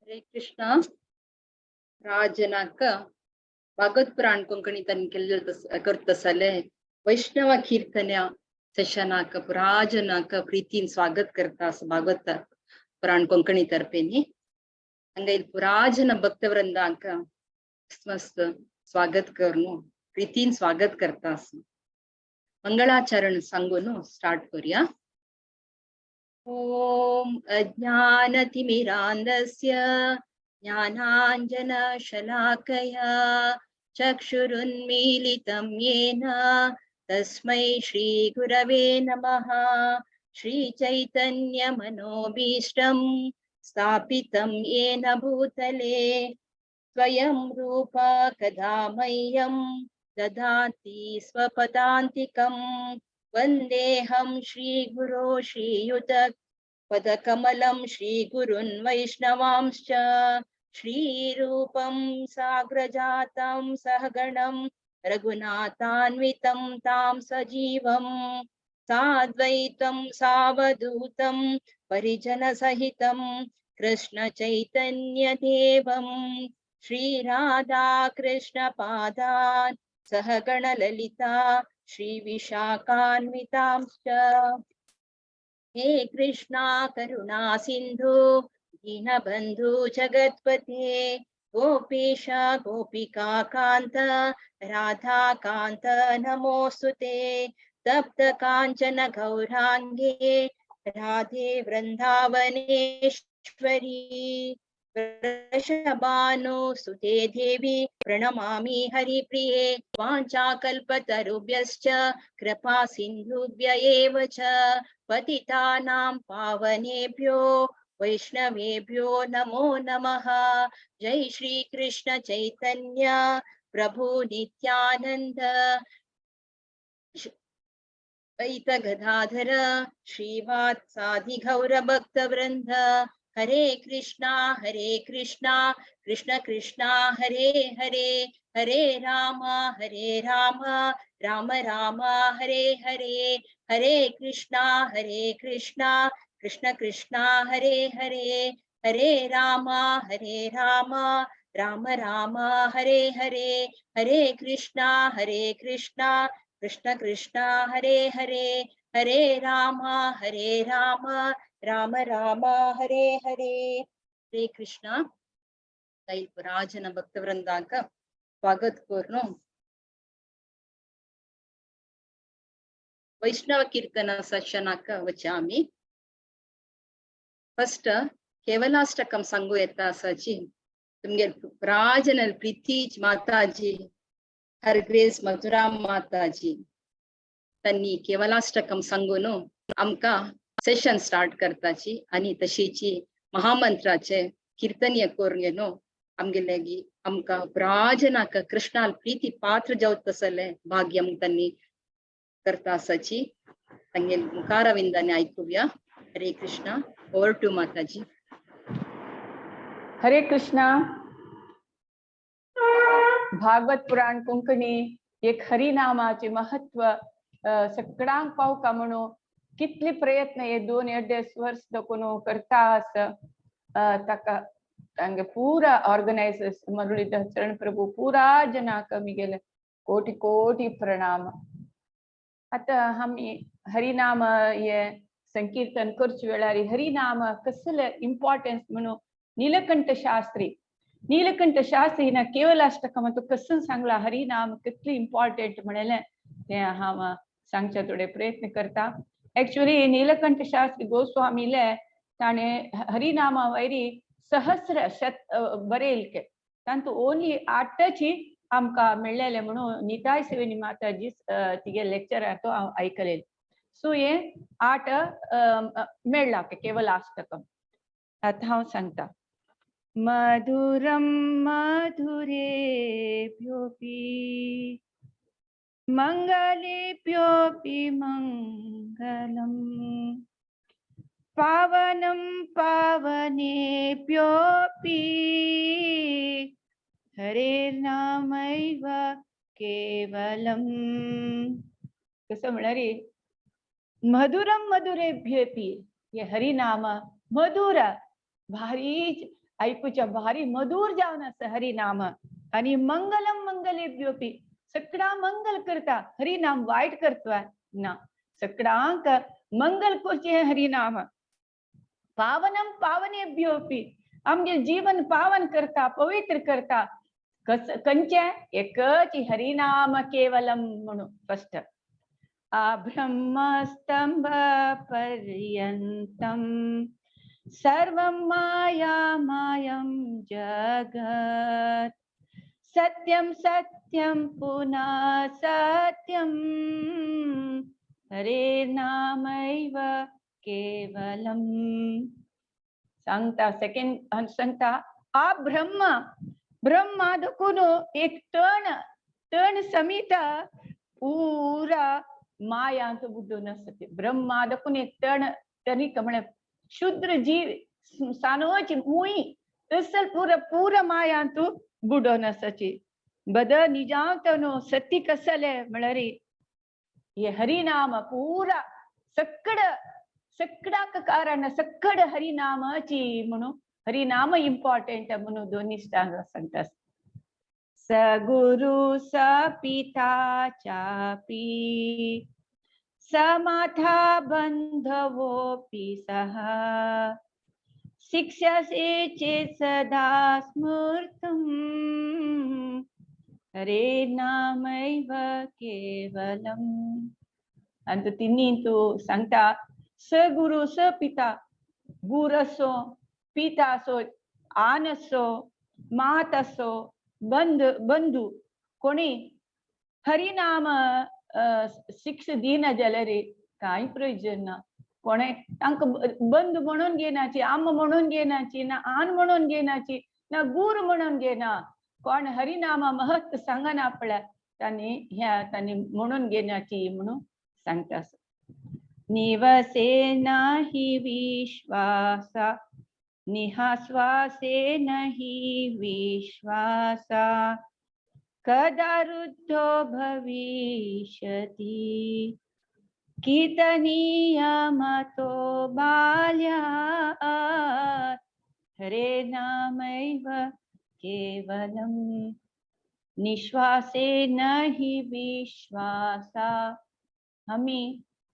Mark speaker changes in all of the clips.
Speaker 1: हरे कृष्णा राजनाक भागवत पुराण कोंकणी तन करतसले वैष्णव कीर्तन्या सेशनाक पुराजनाक प्रीतीन स्वागत करता भागवत पुराण कोंकणी तर्फेनी हंगे पुराजन भक्तवृंदांक मस्त स्वागत करून प्रीतीन स्वागत करता मंगलाचरण सांगून स्टार्ट करूया. ओम अज्ञानतिमिरान्धस्य ज्ञानाञ्जनशलाकया चक्षुरुन्मीलितं येन तस्मै श्रीगुरवे नमः. श्रीचैतन्यमनोभीष्टं स्थापितं येन भूतले स्वयं रूपा कदा मह्यं ददाति स्वपदान्तिकं. वन्देऽहं श्रीगुरो श्रीयुत पदकमलं श्रीगुरुन् वैष्णवांश्च श्रीरूपं साग्रजातं सहगणं रघुनाथान्वितं तां सजीवं साद्वैतं सावधूतं परिजनसहितं कृष्णचैतन्यदेवं श्रीराधा कृष्णपादान् सहगणललिता श्रीविशाखान्वितांश्च. हे कृष्णा करुणा सिन्धु दीनबन्धु जगत्पते गोपेश गोपिका कान्त राधा कान्त नमोऽस्तुते. तप्त काञ्चन गौराङ्गे राधे वृन्दावनेश्वरी वृषभानुसुते देवी प्रणमामि हरिप्रिये. वाञ्छाकल्पतरुभ्यश्च कृपा सिन्धुभ्य एव च पतितानां पावनेभ्यो वैष्णवेभ्यो नमो नमः. जय श्री कृष्ण चैतन्य प्रभु नित्यानंद द्वैत गदाधर श्रीवात्सादि गौर भक्त वृंद. हरे कृष्णा कृष्ण कृष्णा हरे हरे हरे राम राम राम हरे हरे. हरे कृष्णा कृष्ण कृष्णा हरे हरे हरे राम राम राम हरे हरे. हरे कृष्णा कृष्ण कृष्णा हरे हरे हरे राम राम राम हरे हरे. हरे कृष्ण राजन भक्तवृंदांक स्वागत करून वैष्णव कीर्तन सशनाक वचामी. फस्ट केवलाष्टकम संगो येता सची तुमगे राजन प्रीतीज माताजी हर ग्रेस मथुरा माताजी त्यांनी केवलाष्टकम सांगून आमका सेशन स्टार्ट करताची आणि तशीची महामंत्राचे कीर्तनीय करून घेनो आमगेलेगी आमका प्राजनाक कृष्णाल प्रीती पात्र जावत तसले भाग्यम त्यांनी करता सची तंगे मुखारविंदाने ऐकूया. हरे कृष्णा. ओवर टू माताजी.
Speaker 2: हरे कृष्णा. भागवत पुराण कोंकणी एक हरिनामाचे महत्व सगळ्यांक पावका म्हणून कितले प्रयत्न हे 2-2.5 वर्ष दोन करता ताका तांगे पूरा ऑर्गनायझर्स मुरलीधर चरण प्रभु पूरा जनाक मी गेले कोटी कोटी प्रणाम. आता आम्ही हरिनाम ये संकीर्तन करचे वेळार हरिनाम कसले इम्पॉर्टन्स म्हणून नीलकंठ शास्त्री हिना केवलाष्टकम तो कसं सांगला हरिनाम कितली इम्पॉर्टंट म्हणले ते हांव सांगचे थोडे प्रयत्न करता. एक्चुअली नीलकंठ शास्त्री गोस्वामीले ताणे हरिनामा वैरी सहस्र शत बरेल के तांतू ओनली 8ची आमका मिळलेले म्हणून निताय सेवेनी माताजी तिगे लेक्चर तो ऐकले. सो ये 8 मेळला के केवलाष्टकम. आता हांव सांगता. मधुरं मधुरेभ्योऽपि मङ्गलेभ्योऽपि मङ्गलम् पावनं पावनेभ्योऽपि हरेर्नामैव केवलम्. कसं म्हणणार मधुरं मधुरेभ्योऽपि ये हरिनाम मधुर भारी ऐकूच्या भारी मधुर जावन आसा हरी नाम. आणि मंगलम मंगलेभ्योपि सगळा मंगल करता. हरी नाम वाईट करता ना, सगळ्यांक मंगल करचे हरी नाम. पावनम पावनेभ्योपि आमगे जीवन पावन करता, पवित्र करता. कंचे एकच हरिनाम केवलम म्हणून फर्स्ट. ब्रह्मस्तंभ पर्यंतम सर्वं मायामयं जगत् सत्यं सत्यं पुनः सत्यं हरे नामैव केवलम. सांगता सेकंड सांगता आ ब्रह्मा दकुनो एक तण समित पूरा माया तो बुद्धो नसते. ब्रह्मा दकुन एक तणिक म्हणे शुद्र जीव सानोच मुई तसल पूरा माया तो बुडो नसची. बद निजांतनो सत्य कसले म्हळरी ये हरिनाम पूरा सकडा कारण सकड हरिनामाची म्हणून हरिनाम इम्पॉर्टंट म्हणून दोन्ही सांगतात. स गुरु स पिता चापी स माता बंधवोपि सह शिक्षसे चेत् सदा स्मृतम् हरे नामैव केवलम्. आणि तिन्ही तू सांगता स गुरु स पिता, गुरु असो पिता असो आन असो मात असो बंधू कोणी हरिनाम शिक्ष दिन जलरे काही प्रयोजन ना. कोणे तांक बंधू म्हणून घेनाची, आम म्हणून घेनाची ना, आन म्हणून घेनाची ना, गुरु म्हणून घेना. कोण हरिनामा महत्व सांगना आपल्या त्यांनी म्हणून घेण्याची म्हणून सांगतात. निवसे नाही विश्वासा निहास्वासे नहि विश्वासा कदा रुद्धो भविष्यति कीर्तनीयमतो बाल्यात् हरे नामैव केवलम्. निश्वासे नहि विश्वासा आम्ही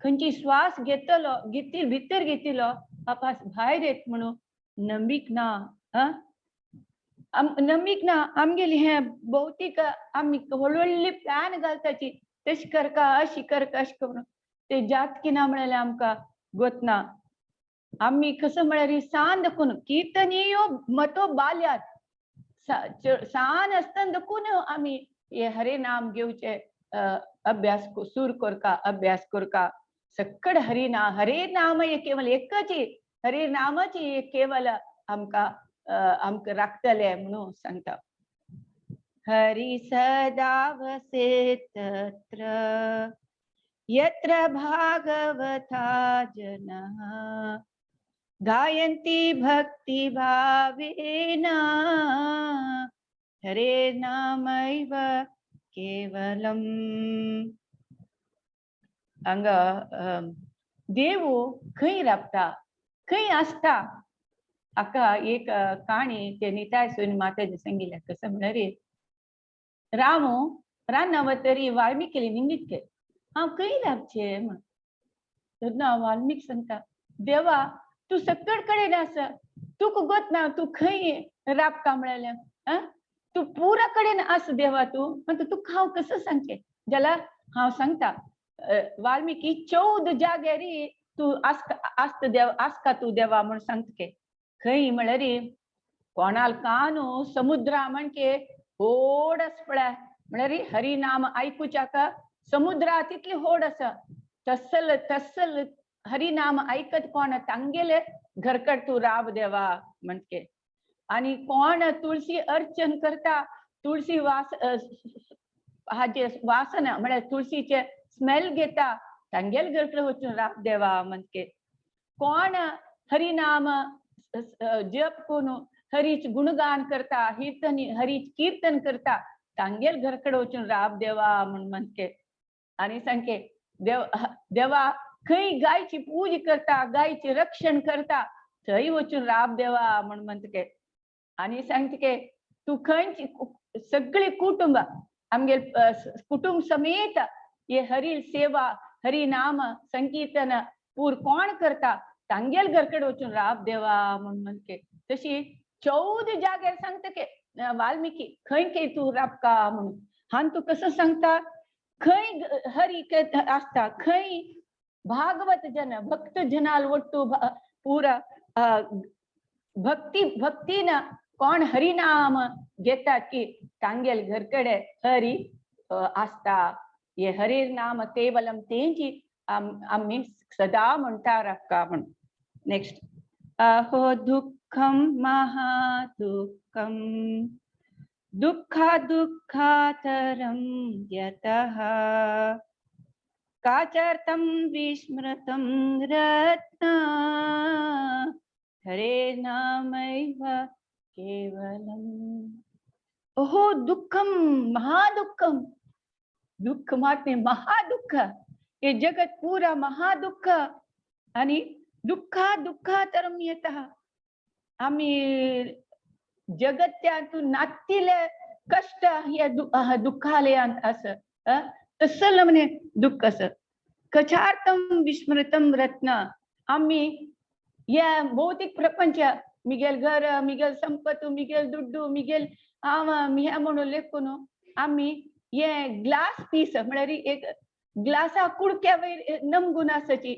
Speaker 2: खंयची श्वास घेतली भितर घेतलो आपास भायर येत म्हणून नंबीक ना. नंबीक ना आमगेली हे भौतिक आम्ही व्हडली प्लॅन घालताची तशी करका अशी करका अशी म्हणून ते जातकी ना म्हणाले आमका गोतना. आम्ही कसं म्हळ्यार सान दखून कीर्तनीय मतो बाल्यात सान असताना दखून आम्ही हे हरे नाम घेवचे अभ्यास सूर करका अभ्यास करका. सकड हरे नाम हे केवल एकच हरे नामाची केवल आमका राखतले म्हणून सांगता. हरि सदा वसे तत्र यत्र भागवता जनः गायन्ति भक्ति भावेन हरे नामैव केवलम. अंग देव खंय राबता खंय आसता. आका एक काणी ते निताय सोनी मातेचे सांगितल्या कसं म्हणारे रामो रानावतरी वाल्मिकीले निंगितके हांव खंय राबचे म्हणून. वाल्मिक सांगता देवा तू सकड कडेन आसा तुका गोत ना तू खंय राबता म्हळ्यार तू पुरा कडेन आस देवा तू तुका हांव कसं सांगचे जाल्यार हांव सांगता वाल्मिकी 14 जाग्यारी तू आसका तू देवा म्हणून सांगतके. खंय म्हळ्यार कोणाल कानू समुद्रा म्हणके होड आस पळय म्हळ्यार हरिनाम ऐकूच्याका समुद्रा तितली होड आसा. तसल हरिनाम ऐकत कोण तांगेले घरकड तू राब देवा म्हणके. आणि कोण तुळशी अर्चन करता तुळशी हाचे वासना म्हळ्यार तुळशीचे स्मेल घेता तांगेल घरकडे वचून राब देवा म्हणके. कोण हरिनाम जप करून हरीच गुणगान करता हरीच कीर्तन करता तांगेल घरकडे वचून राब देवा म्हणून म्हणके. आणि सांगके देवा खंय गायची पूजा करता गायचे रक्षण करता थंय वचून राब देवा म्हणून म्हणतके. आणि सांगते की तू खंयची सगळी कुटुंब आमगे कुटुंब समेत ये हरी सेवा हरी नाम संकीर्तन पूर कोण करता तांगेल घरकडे वचून राब देवा म्हणून म्हणते. तशी 14 जाग्यार सांगता की वाल्मिकी खंय के तू राबका म्हणून. हान तू कसं सांगता खंय हरी असता खंय भागवत जन भक्त जनाल वट्टू पूरा भक्तीन कोण हरिनाम घेतात की तांगेल घरकडे हरी असता. ये हरी नाम केवलम तेंची आम्ही सदा म्हणता राखा म्हणून. नेक्स्ट. अहो दुःखम महादुःखम दुःखा दुःखातरम यतः काचर्तं विस्मृतं रत्न हरे नामैव केवलम. ओहो दुःखम महादुःखम दुःख माते महादुःख हे जगत पूरा महादुःख आणि दुःखा दुःखातरम येतः आम्ही जगत्यातून नातीले कष्ट हे दुःखाले असं तसं म्हणे दुःख असं. कचार्थम विस्मृतम रत्न आम्ही या भौतिक प्रपंच मिगेल घर मिगेल संपत्तू मिगेल दुड्डू मिगेल मिया म्हणून लेखून आम्ही ये ग्लास पीस म्हळ्यार एक ग्लासा कुडक्या वयर नमगून आसाची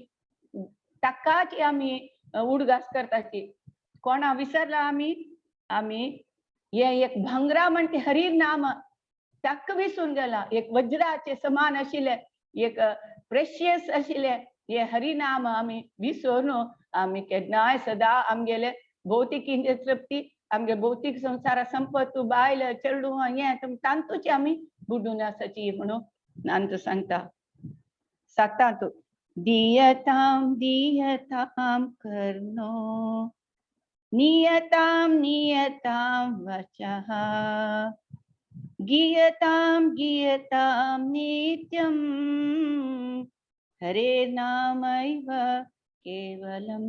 Speaker 2: ताकाची आम्ही उडगास करताची. कोणा विसरला आम्ही ये एक भांगरा म्हणते हरी नाम ताक विसरून गेला. एक वज्राचे समान आशिल्ले एक प्रेशियस आशिल्ले हे हरी नाम आम्ही विसरून आम्ही केन्नाय सदा आमगेले भौतिक तृप्ती आमगे भौतिक संसारा संपत्तू बायल चेडू हे तांतूची आम्ही बुडून आसाची म्हणून नांत सांगता. सातांत दीयताम दीयताम कर्णो नियताम नियताम वचः गीयताम गीयताम नित्यम हरे नामैव केवलम.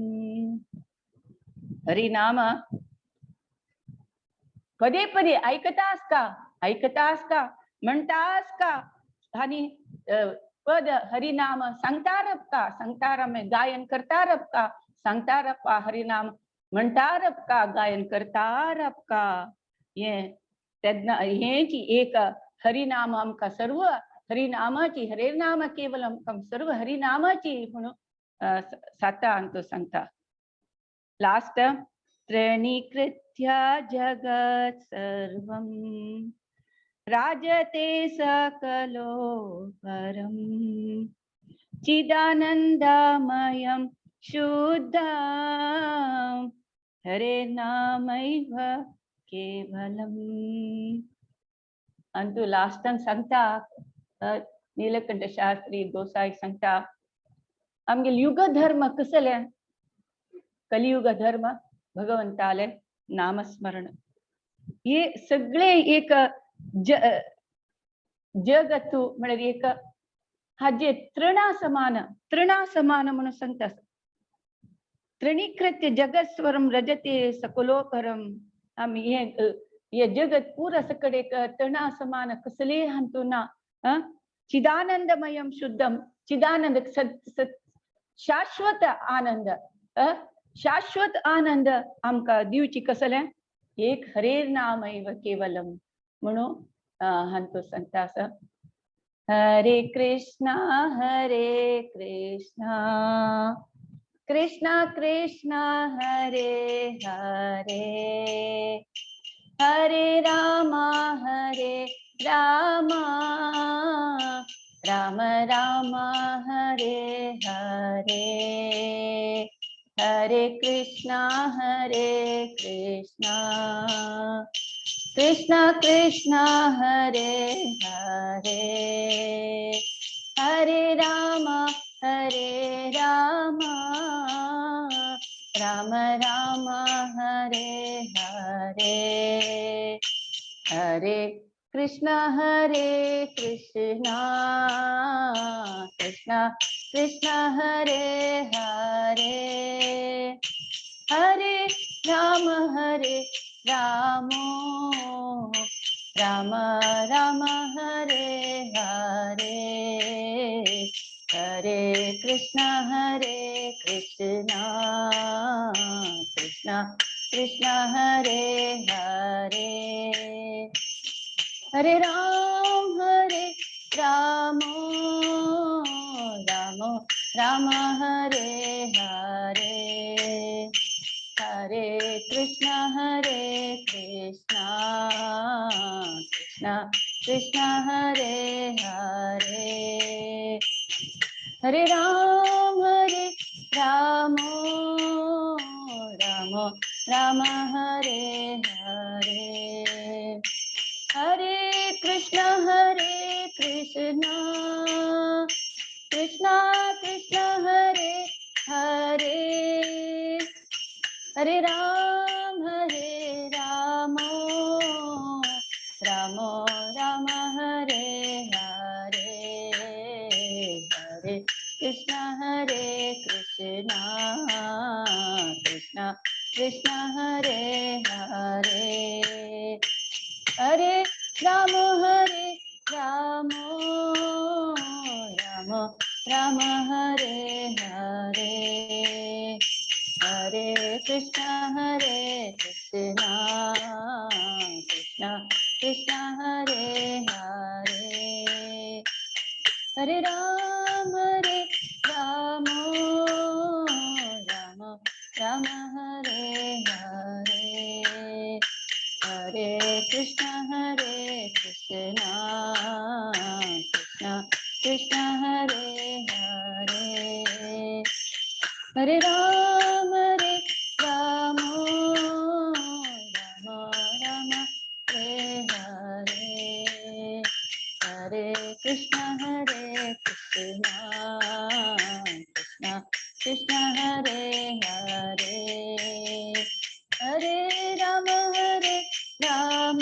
Speaker 2: हरी नाम पदे पदे ऐकतास का म्हणतास का आणि पद हरिनाम सांगता रब में गायन करता रब का सांगता रब का हरिनाम म्हणता रब का गायन करता रब का. हेची एक हरिनाम आमका सर्व हरिनामाची हरे नाम केवल आमका सर्व हरिनामाची म्हणून साता अंत सांगता. लास्ट. त्रणीकृत्य जगत सर्वम राजते सकलो परम चिदानंदमयं शुद्धं हरे नामैव केवलम. अंतु लास्टन सांगता नीलकंठ शास्त्री गोसाई सांगता आमगे युग धर्म कसले कलियुग धर्म भगवंताले नामस्मरण हे सगळे एक जगतू म्हणजे एक हाजे तृणा समान म्हणून सांगता. त्रिणीकृत्य जगस्वरम रजते सकलोकरम आम्ही हे जगत पूरा सकड एक तृणा समान कसले हांतू ना. चिदानंदमयम शुद्धम चिदानंद शाश्वत आनंद शाश्वत आनंद आमका दिवची कसले एक हरे नामैव केवलम म्हणून हांतो सांगता. असं हरे कृष्णा कृष्णा कृष्णा हरे हरे हरे रामा राम राम हरे हरे हरे कृष्णा कृष्णा कृष्णा हरे हरे हरे राम राम राम हरे हरे हरे कृष्णा कृष्णा कृष्णा हरे हरे हरे रामो राम राम हरे हरे हरे कृष्ण कृष्ण कृष्ण हरे हरे हरे राम राम राम हरे हरे हरे कृष्ण कृष्ण कृष्ण हरे हरे हरे राम राम राम हरे हरे हरे कृष्ण कृष्ण कृष्ण हरे हरे हरे राम राम राम हरे हरे हरे कृष्ण कृष्ण कृष्ण हरे हरे हरे राम राम हरे हरे हरे कृष्ण कृष्ण कृष्ण हरे हरे हरे राम राम राम हरे हरे हरे कृष्ण कृष्ण कृष्ण हरे हरे हरे राम राम राम हरे हरे हरे कृष्ण कृष्ण कृष्ण हरे हरे हरे राम राम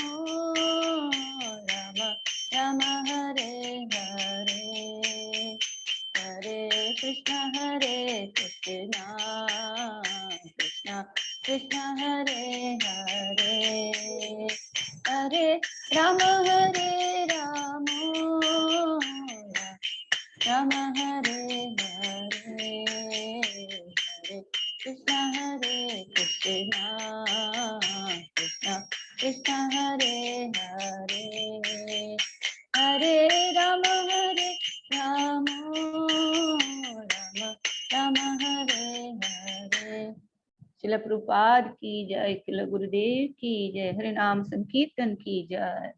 Speaker 2: राम हरे हरे हरे कृष्ण कृष्ण कृष्ण हरे हरे हरे राम राम राम हरे हरे हरे कृष्ण कृष्ण कृष्ण हरे हरे हरे राम राम राम हरे हरे। शिल प्रभुपाद की जय, शिल गुरुदेव की जय, हरि नाम संकीर्तन की जय।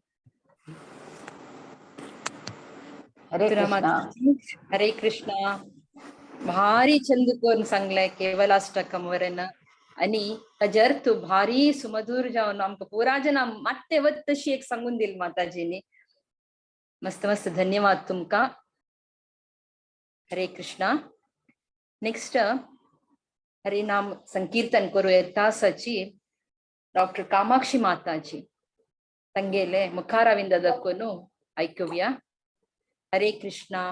Speaker 2: हरे कृष्णा।
Speaker 1: हरे कृष्णा. भारी चंद कोण सांगलाय केवलाष्टकम वरन आणि ताजेर तू भारी सुमधुर जावन आमकां पुरा जना मात्ते वत तशी एक सांगून दिल माताजीनी. मस्त मस्त धन्यवाद तुमका. हरे कृष्णा. नेक्स्ट हरिनाम संकीर्तन करू येता सची डॉक्टर कामाक्षी माताजी ತಂಗೆಲೆ ಮುಖಾರವಿಂದ ದಕ್ಕನು ಐಕ್ಯವ್ಯ. हरे कृष्णा.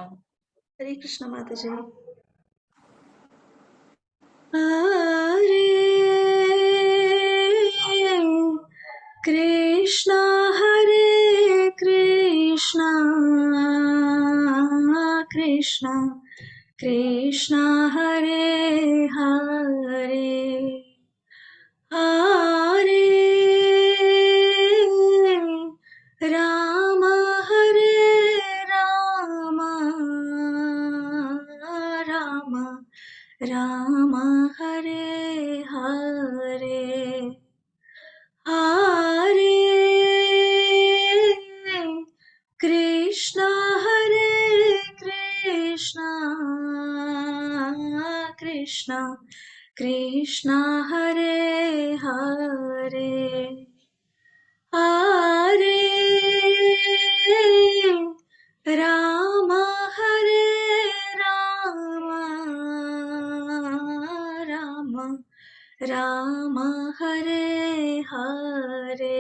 Speaker 3: हरे कृष्णा माताजी. हरे कृष्णा कृष्णा कृष्णा हरे हरे हरे राम राम राम हरे हरे हरे कृष्णा कृष्णा कृष्णा हरे हरे हरे राम राम हरे हरे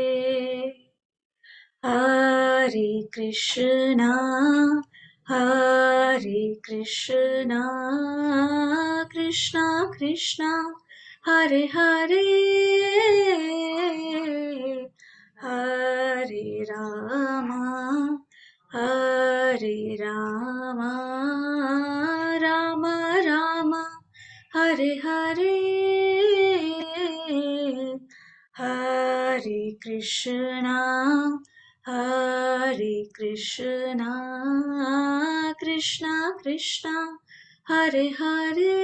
Speaker 3: हरे कृष्णा कृष्णा कृष्णा हरे हरे हरे रामा राम राम हरे हरे हरे कृष्णा कृष्णा कृष्णा हरे हरे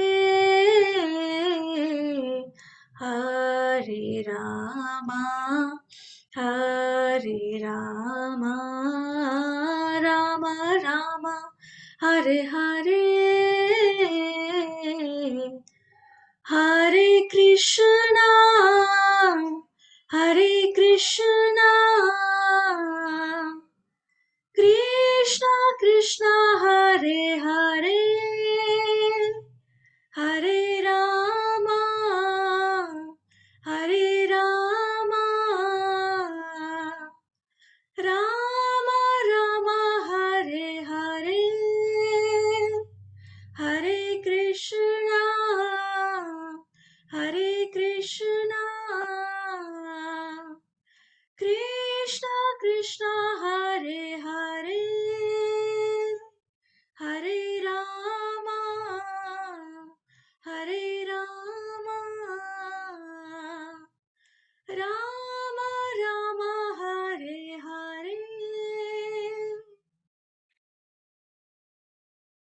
Speaker 3: हरे रामा राम राम हरे हरे हरे कृष्णा कृष्णा कृष्णा हरे हरे हरे रामा राम राम हरे हरे हरे कृष्णा कृष्णा कृष्णा हरे हरे हरे रामा राम राम हरे हरे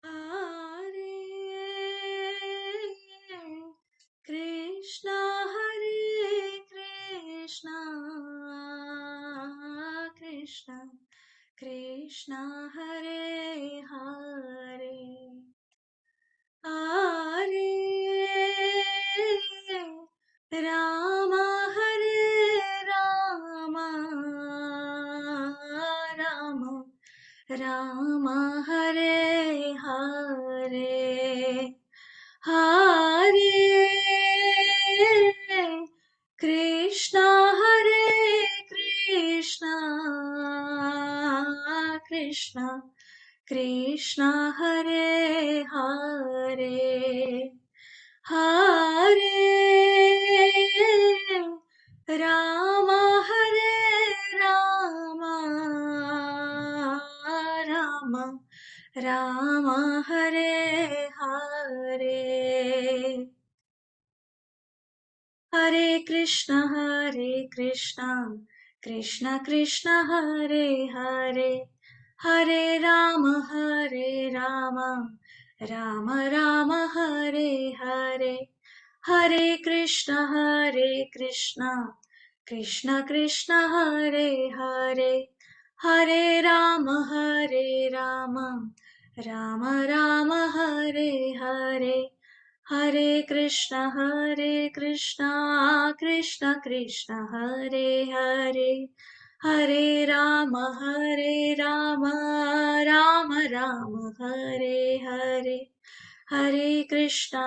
Speaker 3: हरे कृष्णा कृष्णा कृष्णा हरे हरे हरे राम राम राम हरे हरे हरे कृष्णा कृष्णा कृष्णा हरे हरे हरे राम राम राम हरे हरे हरे कृष्ण कृष्ण कृष्ण हरे हरे हरे राम राम राम हरे हरे हरे कृष्ण कृष्ण कृष्ण हरे हरे हरे राम राम राम हरे हरे हरे कृष्ण कृष्ण कृष्ण हरे हरे हरे राम राम राम हरे हरे हरे कृष्ण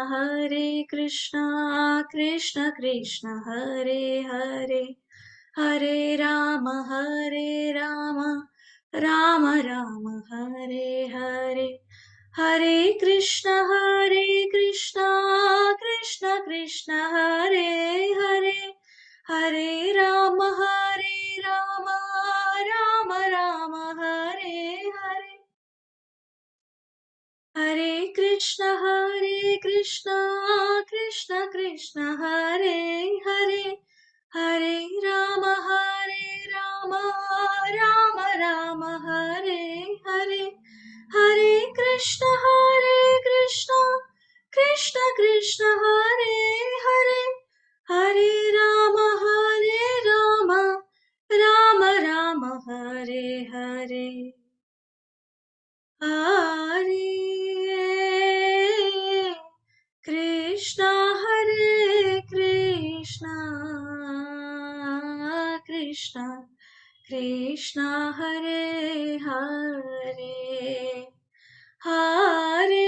Speaker 3: कृष्ण कृष्ण हरे हरे हरे राम राम राम हरे हरे हरे कृष्ण कृष्ण कृष्ण हरे हरे हरे राम राम राम हरे हरे हरे कृष्ण कृष्ण कृष्ण हरे हरे हरे राम राम राम हरे हरे हरे कृष्ण कृष्ण कृष्ण हरे हरे हरे राम राम राम हरे हरे हरे कृष्णा कृष्णा कृष्णा हरे हरे हरे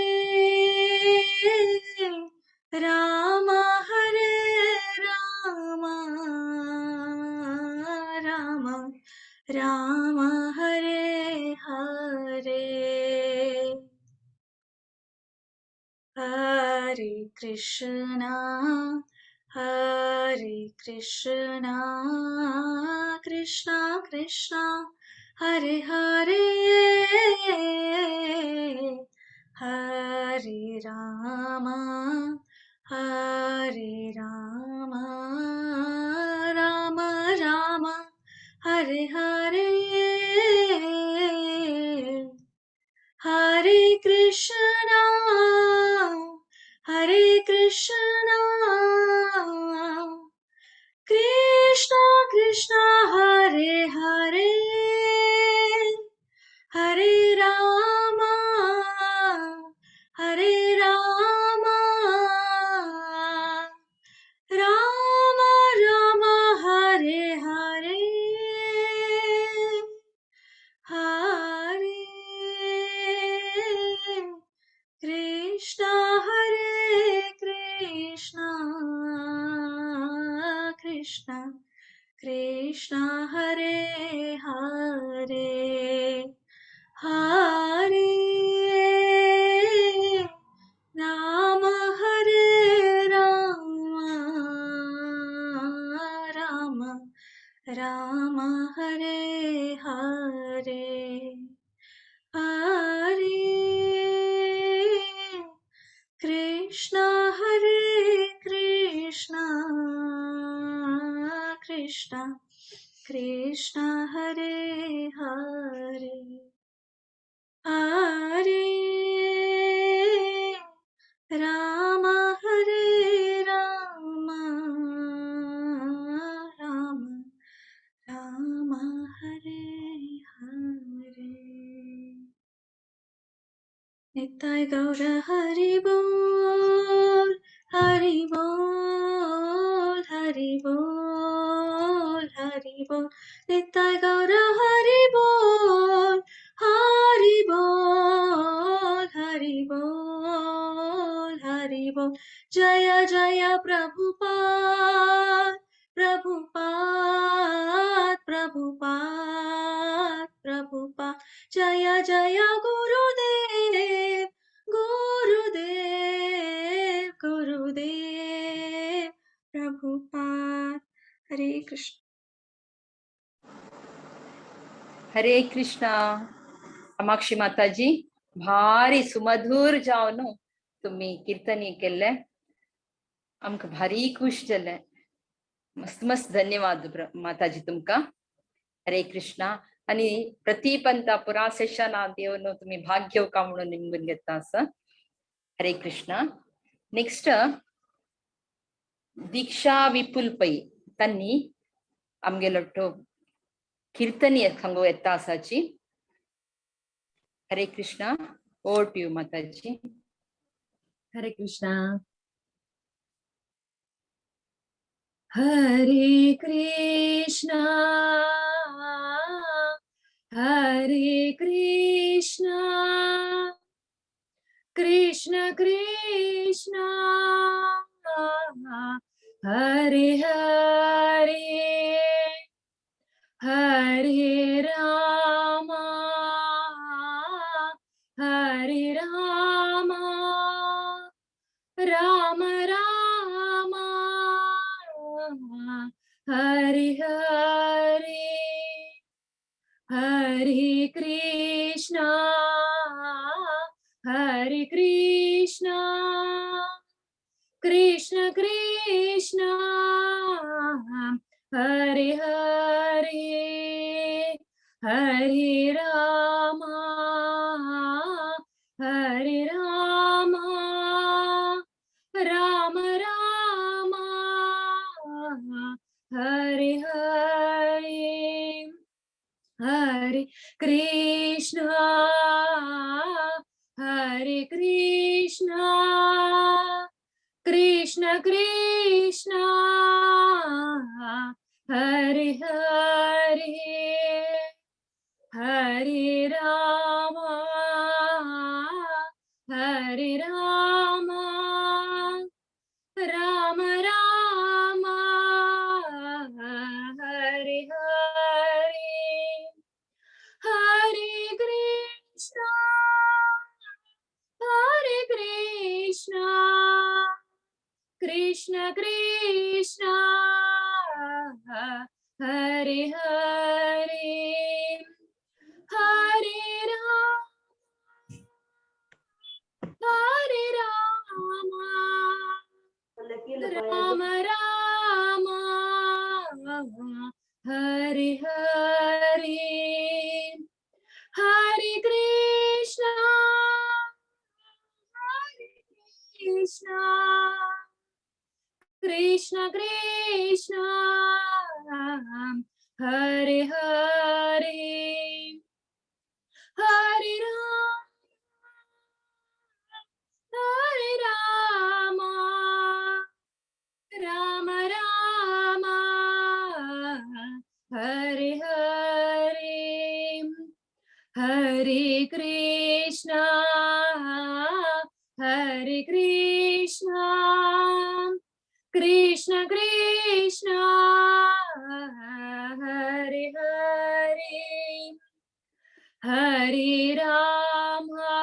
Speaker 3: राम राम राम हरे हरे हरे Krishna Hare Krishna, Krishna Krishna, Hare Hare, Hare Rama, Hare Rama, Rama Rama, Hare Hare, Hare Krishna, Hare Krishna, Krishna Krishna, Hare Hare, Hare Rama, Hare Rama, Rama Rama, Hare Hare, Hare Krishna, Hare Krishna, Krishna Krishna, Hare Hare, Hare Rama, Hare Rama, Rama Rama, Hare Hare, Hare Krishna, Hare Krishna, Krishna Krishna, Hare Hare, Hare Rama, Hare Rama, Rama Rama, Hare Hare. Nitai Gaura Hari Bol, Hari Bol, Hari Bol, Hari Bol. Nitai Gaura Hari Bol, Hari Bol, Hari Bol, Hari Bol. Jaya Jaya Prabhupada, Prabhupada, Prabhupada, Prabhupada. Jaya Jaya Gurudev, Gurudev, Gurudev, Prabhupada. Hare Krishna.
Speaker 1: हरे कृष्णा. कामाक्षी माताजी, भारी सुमधुर जावन तुम्ही कीर्तनी केले, आमक भारी खुश जाले. मस्त मस्त धन्यवाद माताजी तुमका. हरे कृष्णा. आणि प्रतिपंता पुरा सेशन देवनो तुम्ही भाग्य का म्हणून निमून घेता अस. हरे कृष्णा. नेक्स्ट दीक्षा विपुल पै त्यांनी आमगेलो कीर्तनी सांगू येता असाची. हरे कृष्णा. ओवर टू यू माताजी.
Speaker 4: Hare Krishna. Hare Krishna, Hare Krishna, Krishna Krishna, Hare Hare, Hare Rama, Hare Rama, Rama Rama, Hare Hare, Hare Krishna, Hare Krishna, Krishna Krishna, Hare Hare, Hare Rama, Hare Rama, Rama Rama, Hare Hare, Hare Krishna, Hare Krishna, Krishna Krishna, Hare Hare, Hare Rama, Hare Rama, Rama Rama, Hare Hare, Hare Krishna, Hare Krishna, Krishna Krishna, Hare Hare, Hare Rama, Hare Rama, Rama Rama, Hare Hare, Hare Krishna, Hare Krishna, Krishna Krishna, Hare Hare, Hare Rama, Rama Rama, Hare Hare, Hare Krishna, Hare Krishna, Krishna Krishna, Hare Hare, Hare Rama,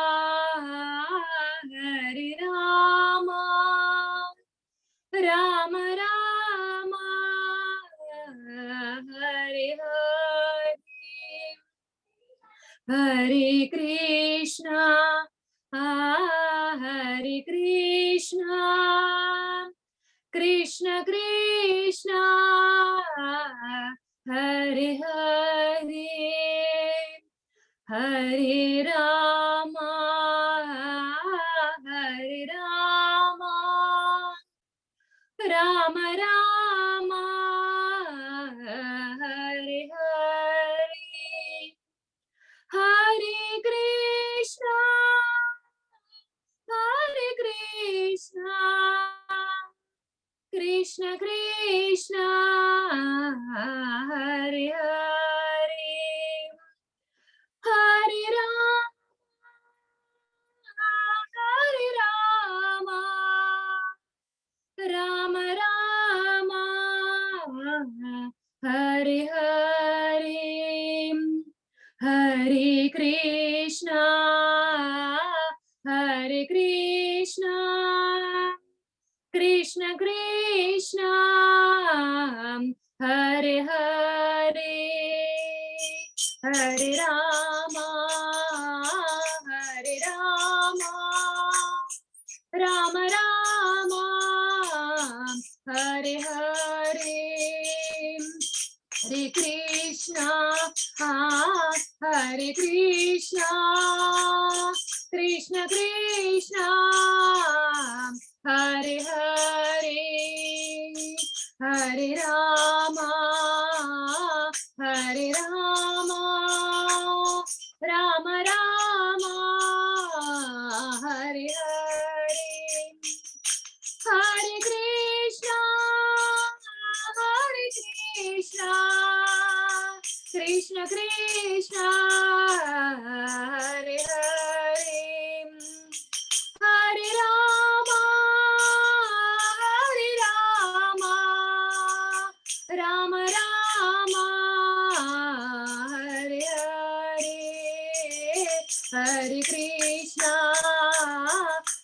Speaker 4: Hare Rama, Rama Rama, Hare Hare, Hare Krishna, Hare Krishna, Krishna Krishna, Hare Hare, Hare Rama, Hare Rama, Rama Rama, Hare Hare, Hare Krishna, Hare Krishna, Krishna Krishna, Hare Hare, Hare Rama, Hare Rama, Rama Rama, Hare Hare, Hare Krishna, Hare Krishna, Krishna Krishna, Hare Hare, Hare Rama, Hare Rama, Rama Rama, Hare Hare, Hare Krishna, Hare Krishna, Krishna Krishna, Hare Hare, Hare Rama, Hare Rama, Rama Rama, Hare Hare, Hare Krishna, Hare Krishna, Krishna Krishna, Hare Hare, Hare Rama, Hare Rama, Rama Rama, Hare Hare, Hare Krishna,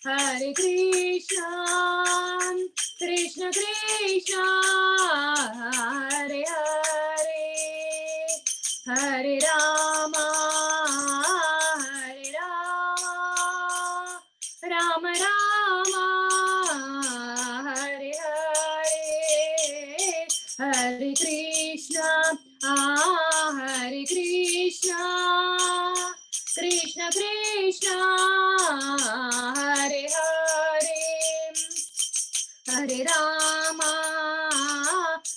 Speaker 4: Hare Krishna, Krishna Krishna, Hare Hare, Hare Rama, Hare Rama, Rama Rama, Hare Hare, Hare Krishna, Hare Krishna, Krishna Krishna, Hare Hare, Hare Rama,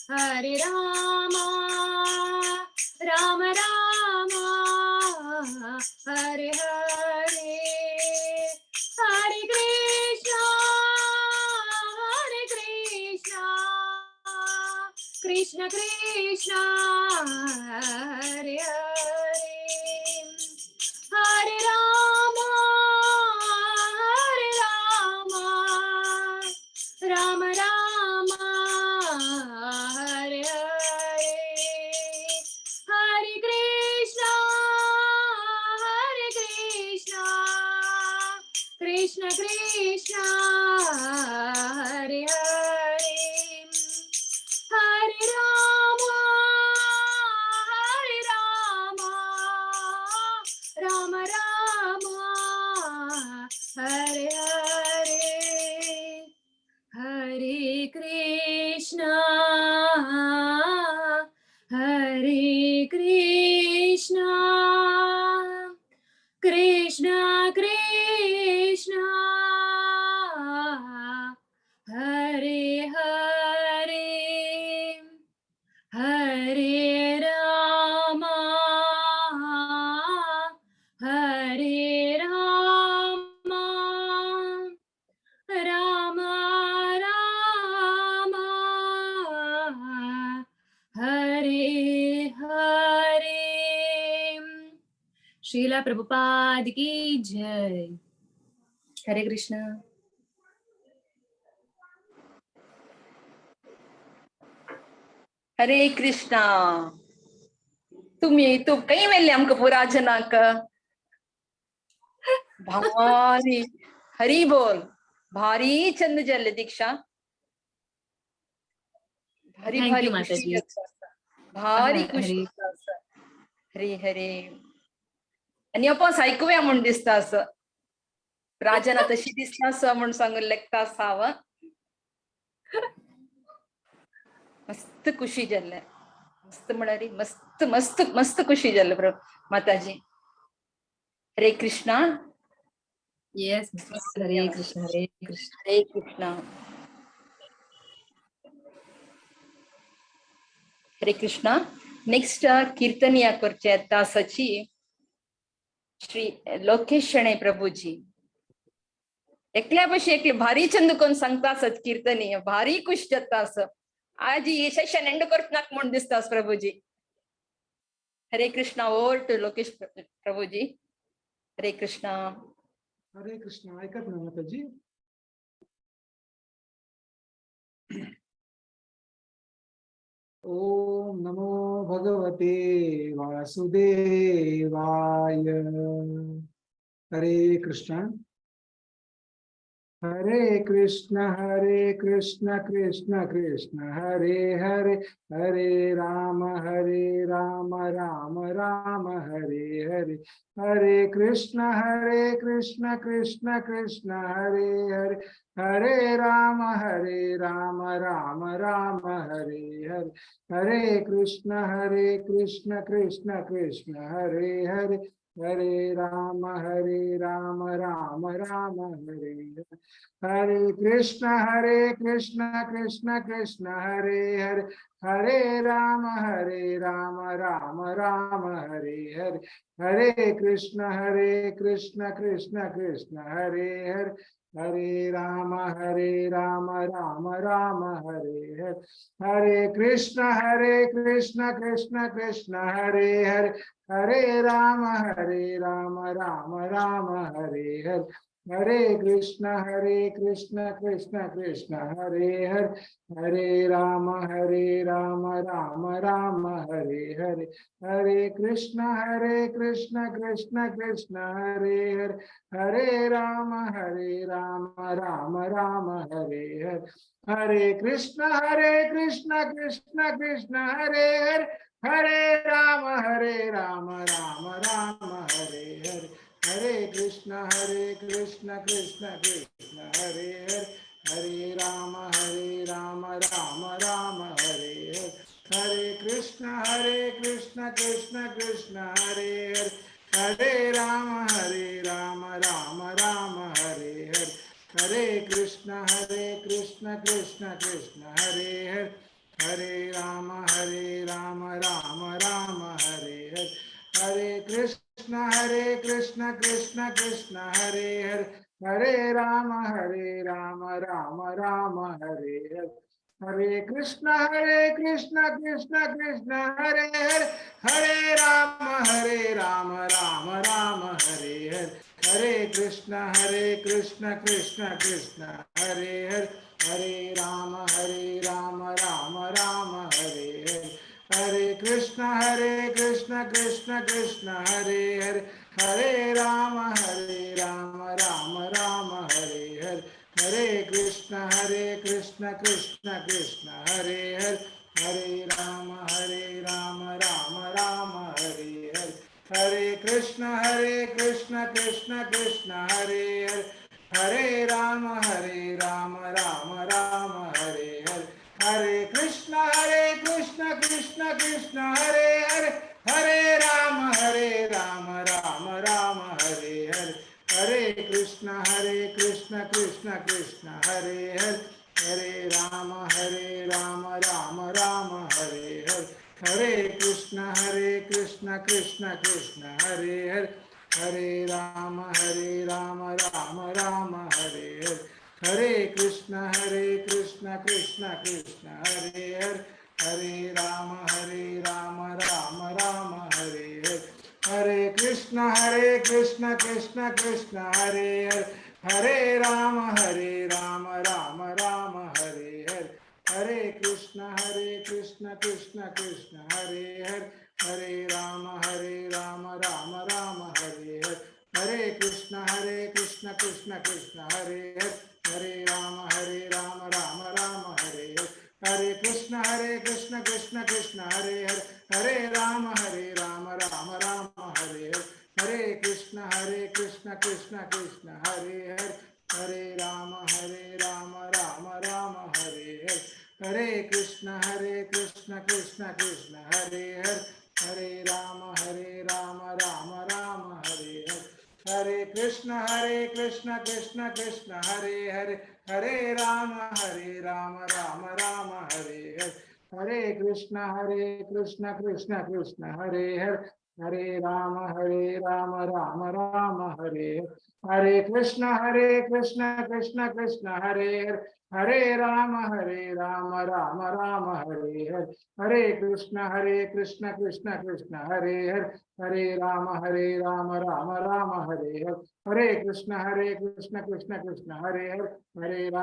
Speaker 4: Hare Rama, Rama Rama, Hare Hare, Hare Krishna, Hare Krishna, Krishna Krishna, Hare Hare, Hare Rama, Hare Rama, Rama Rama, Hare Hare, Hare Krishna, Hare Krishna, Krishna Krishna Hare Hare Hare Ram Ram Ram Hare Hare. Srila Prabhupada की जय। हरे कृष्ण।
Speaker 2: हरे कृष्णा। तुम्ही तू काही वेळले आमक पुराजनाक भारी हरी बोल भारी चंद जल्ले दीक्षा भारी
Speaker 1: थँक
Speaker 2: भारी
Speaker 1: यू
Speaker 2: खुशी
Speaker 1: माताजी.
Speaker 2: भारी खुशी हरे हरे आणि आपण ऐकूया म्हणून दिसता असं राजाना तशी दिसता असं म्हणून सांगून लेखता असावं मस्त खुशी जाल्ले मस्त म्हणारी मस्त मस्त मस्त खुशी जाल्ले प्रभू माताजी हरे कृष्णा
Speaker 1: येस हरे कृष्ण हरे कृष्ण.
Speaker 2: हरे कृष्णा हरे कृष्णा नेक्स्ट कीर्तन या करचे तासाची श्री लोकेश शणे प्रभूजी एकल्या भाषे एकले भारी चंद कोण सांगता असत कीर्तनीय भारी खुश जाता असं आज ये सेशन एंड करतनाक म्हणून दिसतास प्रभूजी. हरे कृष्णा ओवर टू लोकेश प्रभूजी. हरे कृष्णा.
Speaker 5: हरे कृष्णा. ऐकत ना माताजी. ओम नमो भगवते वासुदेवाय. हरे कृष्णा. हरे कृष्ण कृष्ण कृष्ण हरे हरे हरे राम राम राम हरे हरे हरे कृष्ण कृष्ण कृष्ण हरे हरे हरे राम राम राम हरे हरे हरे कृष्ण कृष्ण कृष्ण हरे हरे हरे राम राम राम हरे हरे हरे कृष्ण कृष्ण कृष्ण हरे हरे हरे राम राम राम हरे हरे हरे कृष्ण कृष्ण कृष्ण हरे हरे हरे राम राम राम हरे हरे हरे कृष्ण कृष्ण कृष्ण हरे हरे हरे राम राम राम हरे हरे हरे कृष्ण कृष्ण कृष्ण हरे हरे हरे राम राम राम हरे हरे हरे कृष्ण कृष्ण कृष्ण हरे हरे हरे राम राम राम हरे हरे हरे कृष्ण कृष्ण कृष्ण हरे हरे हरे राम राम राम हरे हरे हरे कृष्ण कृष्ण कृष्ण हरे हरे हरे राम राम राम हरे हरे हरे कृष्ण कृष्ण कृष्ण हरे हरे हरे राम राम राम हरे हरे हरे कृष्ण कृष्ण कृष्ण हरे हरे हरे राम राम राम हरे हरे हरे कृष्ण कृष्ण कृष्ण हरे हरे हरे राम राम राम हरे हरे हरे कृष्ण कृष्ण कृष्ण हरे हरे हरे राम राम राम हरे हरे हरे कृष्ण कृष्ण कृष्ण हरे हरे हरे राम राम राम हरे हरे हरे कृष्ण कृष्ण कृष्ण हरे हरे हरे राम राम राम हरे हरे हरे कृष्ण कृष्ण कृष्ण हरे हरे हरे राम राम राम हरे हरे हरे कृष्ण कृष्ण कृष्ण हरे हरे हरे राम राम राम हरे हरे हरे कृष्ण कृष्ण कृष्ण हरे हरे हरे राम राम राम हरे हरे हरे कृष्ण कृष्ण कृष्ण हरे हरे हरे राम राम राम हरे हरे हरे कृष्ण कृष्ण कृष्ण हरे हरे हरे राम राम राम हरे हरे हरे कृष्ण कृष्ण कृष्ण हरे हरे हरे राम राम राम हरे हरे हरे कृष्ण कृष्ण कृष्ण हरे हरे हरे राम राम राम हरे हरे हरे कृष्ण कृष्ण कृष्ण हरे हरे हरे राम राम राम हरे हरे हरे कृष्ण कृष्ण कृष्ण हरे हरे हरे राम राम राम हरे हरे हरे कृष्ण कृष्ण कृष्ण हरे हरे हरे राम राम राम हरे हरे हरे कृष्ण कृष्ण कृष्ण हरे हरे हरे राम राम राम हरे हरे हरे कृष्ण कृष्ण कृष्ण हरे हरे हरे राम राम राम हरे हरे हरे कृष्ण कृष्ण कृष्ण हरे हरे हरे राम राम राम हरे हरे हरे कृष्ण कृष्ण कृष्ण हरे हरे हरे राम राम राम हरे हरे कृष्ण कृष्ण कृष्ण हरे हरे हरे राम राम राम हरे हरे हरे कृष्ण कृष्ण कृष्ण हरे हरे हरे राम राम राम हरे हरे हरे कृष्ण कृष्ण कृष्ण हरे हरे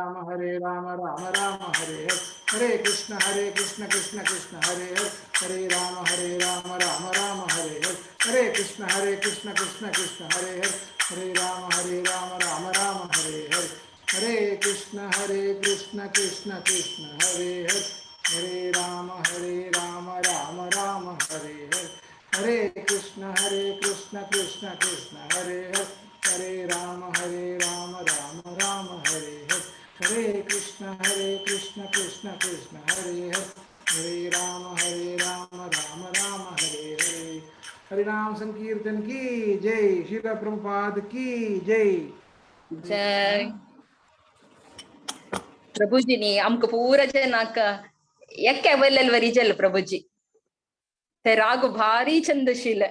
Speaker 5: हरे राम राम राम हरे हरे हरे कृष्ण कृष्ण कृष्ण हरे हरे हरे राम राम राम हरे हरे हरे कृष्ण कृष्ण कृष्ण हरे हरे हरे राम राम राम हरे हरे हरे कृष्ण कृष्ण कृष्ण हरे हरे हरे राम राम राम हरे हरे हरे कृष्ण कृष्ण कृष्ण हरे हरे हरे राम राम राम हरे हरे हरे कृष्ण कृष्ण कृष्ण हरे हरे हरे राम राम राम हरे हरे हरिनाम संकीर्तन की जय। श्रील प्रभुपाद की जय।
Speaker 1: जय प्रभुजी नी आमक पूरा जनाक एक अवेलेल वरिजल प्रभुजी ते राग भारी छंदशील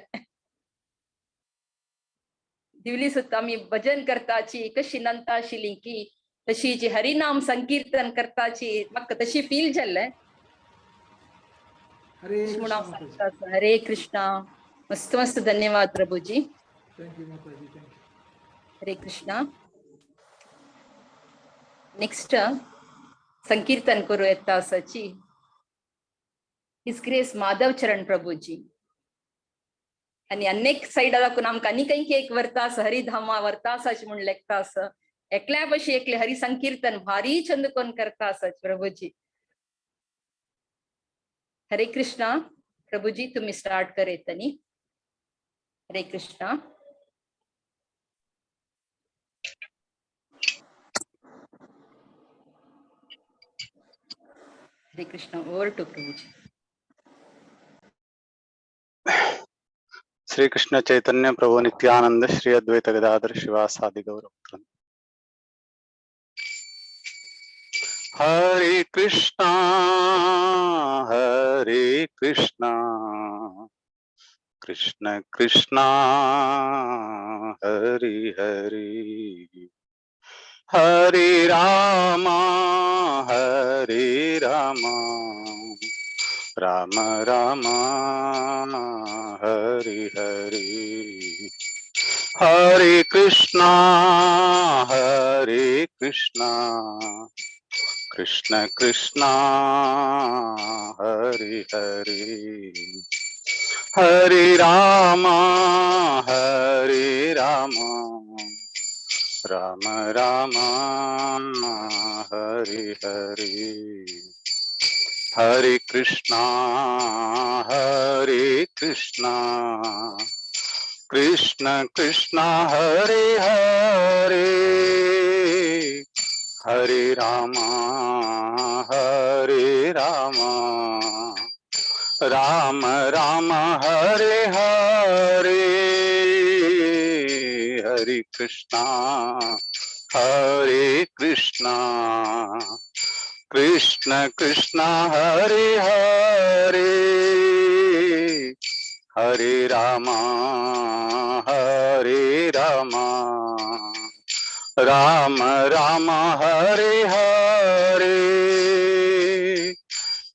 Speaker 1: दिवली सुद्धा आम्ही भजन करताची कशी नंताशिली की तशी जी हरिनाम संकीर्तन करताची मक तशी फील झालं
Speaker 5: हरे
Speaker 1: म्हणून
Speaker 5: कृष्ण माताजी।
Speaker 1: सांगतात हरे कृष्णा मस्त मस्त धन्यवाद प्रभुजी
Speaker 5: थैंक यू माताजी, thank you.
Speaker 1: Hare Krishna next संकीर्तन करू येता आसाची हिज ग्रेस माधव चरण प्रभुजी आणि अनेक साइडा दाखवून आमकां आनी काही एक वर्तास हरिधामा वर्तासाची म्हूण लेखता आस एकल्या भशी एकले हरी संकीर्तन भारी छंद कोण करता आसाच प्रभुजी हरे कृष्णा प्रभुजी तुम्ही स्टार्ट करेतनी Hare Krishna Hare Krishna over to Prabhuji
Speaker 6: Shri Krishna Chaitanya Prabhu Nityanand Shri Advaita Gadadhar शिवासादि Gaur Hare Krishna Krishna Krishna Hare Hare Hare Rama Ram Ram Hare Hare Hare Krishna Krishna Krishna Hare Hare Hare Ram Ram Ram Hare Hare Hare Krishna Krishna Krishna Hare Hare Hare Ram Ram Ram Hare Hare Hare Krishna, Hare Krishna, Krishna Krishna Hare Hare, Hare Rama, Hare Rama, Rama Rama Hare Hare,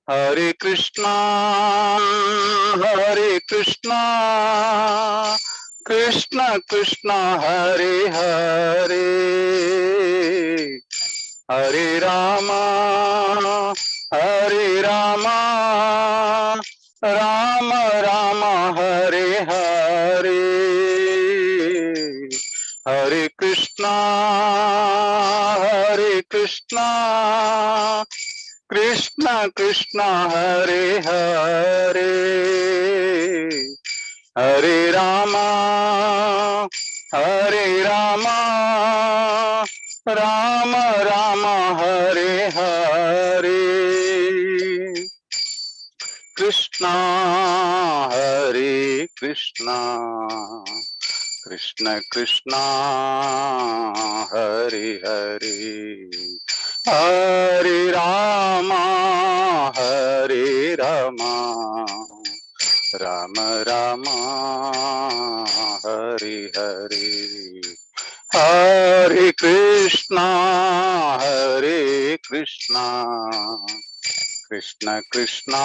Speaker 6: Hare Krishna, Hare Krishna, Krishna Krishna Hare Hare, Hare Rama, Hare Rama, Rama Rama Hare Hare, Hare Krishna, Hare Krishna, Krishna Krishna Hare Hare, Hare Rama, Hare Rama, Rama Rama Hare Hare, Krishna Hare Krishna, Krishna Krishna Hare Hare, Hare Rama, Hare Rama, Rama Rama Hare Hare, Hare Krishna, Hare Krishna, Krishna Krishna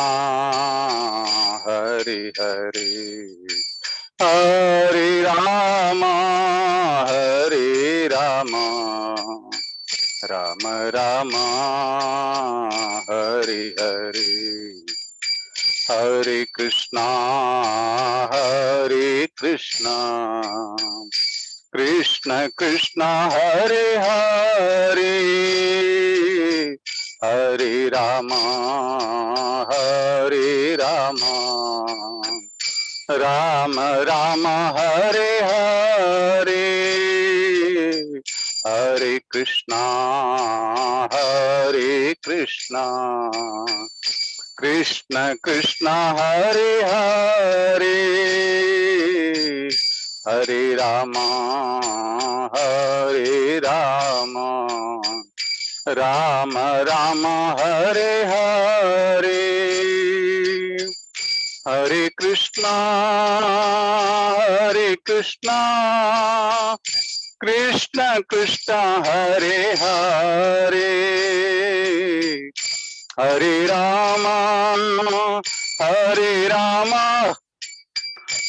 Speaker 6: Hare Hare, Hare Rama, Hare Rama, Rama Rama Hare Hare, Hare Krishna, Hare Krishna, Krishna Krishna Hare Hare, Hare Rama, Hare Rama, Rama Rama Hare Hare, Hare Krishna, Hare Krishna, Krishna Krishna Hare Hare, Hare Rama, Hare Rama, Rama Rama Hare Hare, Hare Krishna, Hare Krishna, Krishna Krishna Hare Hare, Hare Rama, Hare Rama,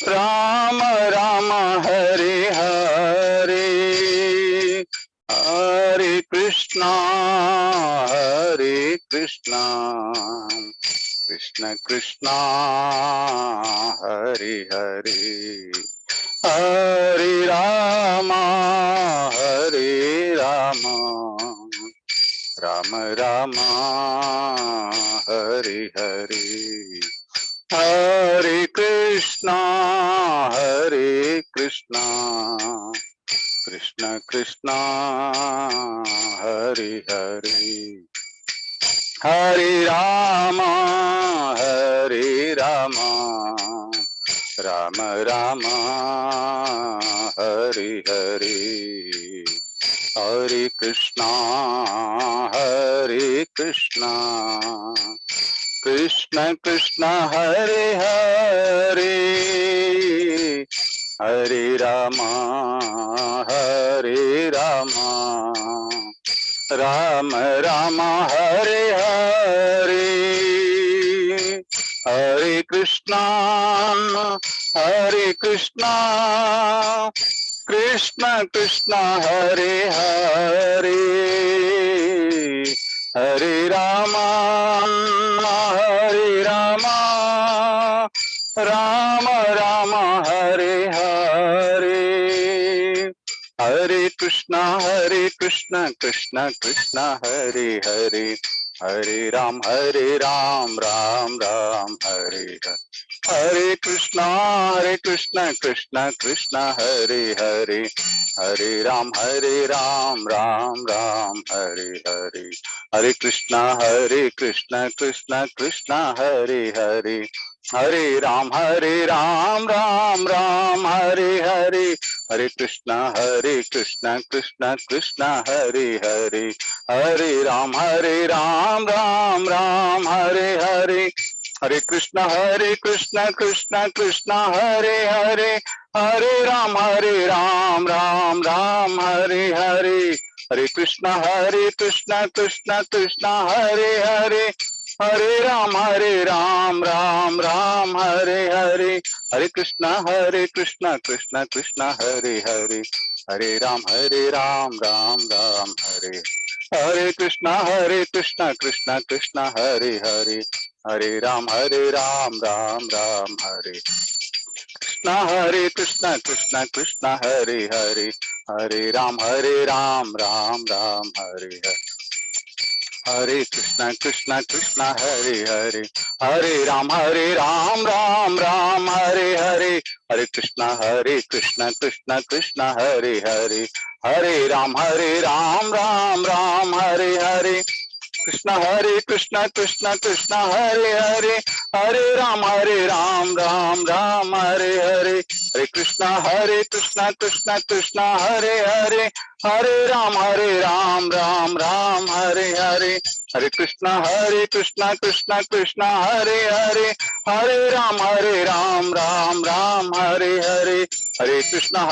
Speaker 6: Rama Rama Hare Hare, Hare Krishna, Hare Krishna, Krishna Krishna Hare Hare, Hare Rama, Hare Rama, Rama Rama Hare Hare, Hare Krishna, Hare Krishna, Krishna Krishna Hare Hare, Hare Rama, Hare Rama, Rama Rama Hare Hare, Hare Krishna, Hare Krishna, Krishna Krishna Hare Hare, Hare Rama, Hare Rama, Rama Rama Hare Hare, Hare Krishna, Hare Krishna, Krishna Krishna Hare Hare, Hare Rama, Hare Rama, Rama Rama Hare Hare, Hare Krishna, Krishna Krishna Hare Hare, Hare Ram, Ram Ram Hare Hare, Hare Krishna, Krishna Krishna Hare Hare, Hare Ram, Ram Ram Hare Hare, Hare Krishna, Krishna Krishna Hare Hare, हरे राम राम राम हरे हरे, हरे कृष्णा कृष्ण कृष्ण हरे हरे, हरे राम राम राम हरे हरे, हरे कृष्ण कृष्ण कृष्ण हरे हरे, हरे राम राम राम हरे हरे, हरे कृष्ण कृष्ण कृष्ण हरे हरे, हरे राम राम राम हरे हरे, हरे कृष्ण कृष्ण कृष्ण हरे हरे, हरे राम राम राम हरे, हरे कृष्ण कृष्ण कृष्ण हरे हरे, हरे राम राम राम हरे, कृष्ण कृष्ण हरे हरे, हरे राम राम राम हरे हरे, हरे कृष्ण कृष्ण हरे हरे, हरे राम राम राम हरे हरे, हरे कृष्ण कृष्ण कृष्ण हरे हरे, हरे राम राम राम हरे हरे, कृष्ण कृष्ण हरे हरे, हरे राम राम हरे हरे, हरे कृष्ण कृष्ण कृष्ण हरे हरे, हरे राम राम हरे हरे, हरे कृष्ण कृष्ण कृष्ण हरे हरे, हरे राम राम हरे हरे, हरे कृष्ण